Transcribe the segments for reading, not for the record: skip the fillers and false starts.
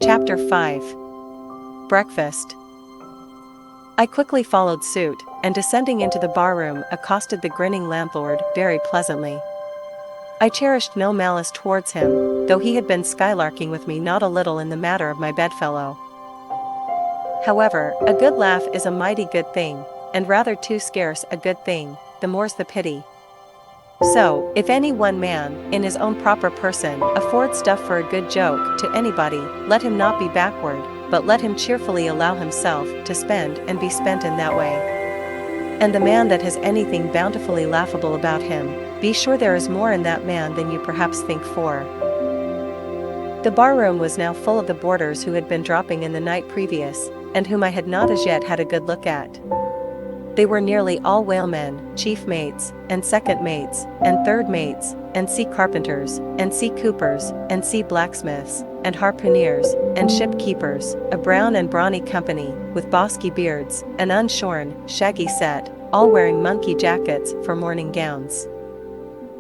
Chapter 5. Breakfast. I quickly followed suit, and descending into the barroom accosted the grinning landlord very pleasantly. I cherished no malice towards him, though he had been skylarking with me not a little in the matter of my bedfellow. However, a good laugh is a mighty good thing, and rather too scarce a good thing, the more's the pity. So, if any one man, in his own proper person, affords stuff for a good joke to anybody, let him not be backward, but let him cheerfully allow himself to spend and be spent in that way. And the man that has anything bountifully laughable about him, be sure there is more in that man than you perhaps think for. The barroom was now full of the boarders who had been dropping in the night previous, and whom I had not as yet had a good look at. They were nearly all whalemen, chief mates, and second mates, and third mates, and sea carpenters, and sea coopers, and sea blacksmiths, and harpooneers, and ship keepers, a brown and brawny company, with bosky beards, and unshorn, shaggy set, all wearing monkey jackets for morning gowns.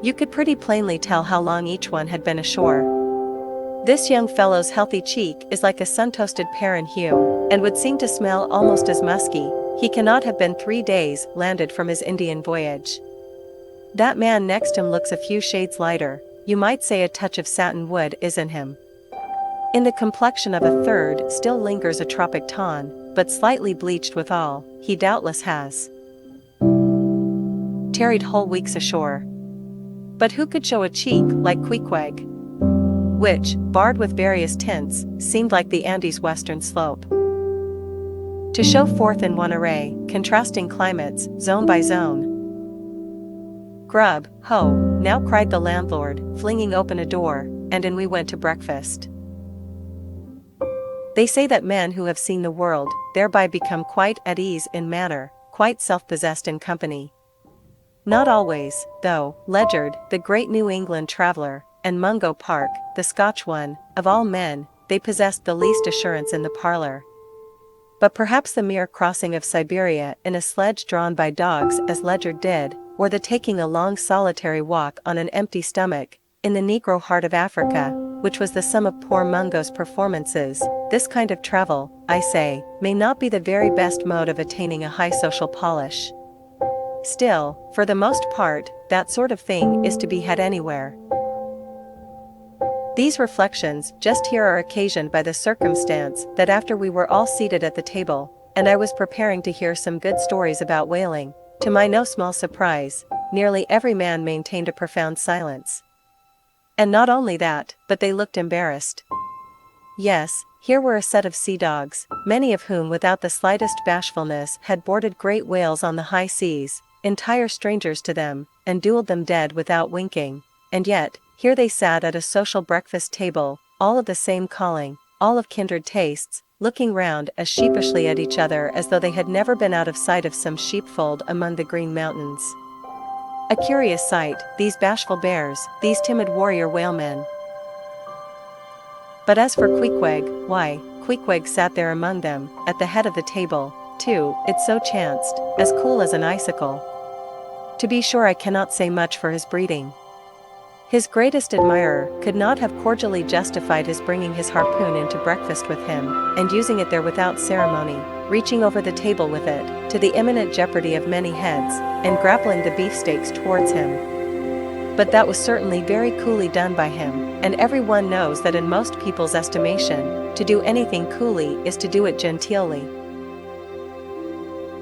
You could pretty plainly tell how long each one had been ashore. This young fellow's healthy cheek is like a sun-toasted pear in hue, and would seem to smell almost as musky. He cannot have been 3 days landed from his Indian voyage. That man next him looks a few shades lighter, you might say a touch of satin wood is in him. In the complexion of a third still lingers a tropic tan, but slightly bleached withal, he doubtless has tarried whole weeks ashore. But who could show a cheek like Queequeg, which, barred with various tints, seemed like the Andes' western slope? To show forth in one array, contrasting climates, zone by zone. "Grub, ho," now cried the landlord, flinging open a door, and in we went to breakfast. They say that men who have seen the world, thereby become quite at ease in manner, quite self-possessed in company. Not always, though. Ledyard, the great New England traveler, and Mungo Park, the Scotch one, of all men, they possessed the least assurance in the parlor. But perhaps the mere crossing of Siberia in a sledge drawn by dogs as Ledyard did, or the taking a long solitary walk on an empty stomach, in the Negro heart of Africa, which was the sum of poor Mungo's performances, this kind of travel, I say, may not be the very best mode of attaining a high social polish. Still, for the most part, that sort of thing is to be had anywhere. These reflections just here are occasioned by the circumstance that after we were all seated at the table, and I was preparing to hear some good stories about whaling, to my no small surprise, nearly every man maintained a profound silence. And not only that, but they looked embarrassed. Yes, here were a set of sea dogs, many of whom without the slightest bashfulness had boarded great whales on the high seas, entire strangers to them, and duelled them dead without winking, and yet, here they sat at a social breakfast table, all of the same calling, all of kindred tastes, looking round as sheepishly at each other as though they had never been out of sight of some sheepfold among the green mountains. A curious sight, these bashful bears, these timid warrior whalemen. But as for Queequeg, why, Queequeg sat there among them, at the head of the table, too, it so chanced, as cool as an icicle. To be sure, I cannot say much for his breeding. His greatest admirer could not have cordially justified his bringing his harpoon into breakfast with him, and using it there without ceremony, reaching over the table with it, to the imminent jeopardy of many heads, and grappling the beefsteaks towards him. But that was certainly very coolly done by him, and every one knows that in most people's estimation, to do anything coolly is to do it genteelly.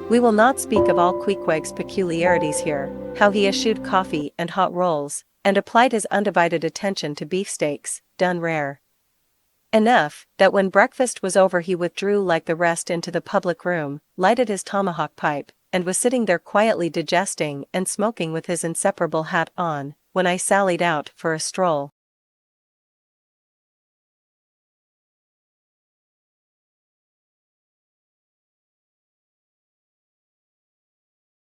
We will not speak of all Queequeg's peculiarities here, how he eschewed coffee and hot rolls, and applied his undivided attention to beefsteaks, done rare. Enough, that when breakfast was over he withdrew like the rest into the public room, lighted his tomahawk pipe, and was sitting there quietly digesting and smoking with his inseparable hat on, when I sallied out for a stroll.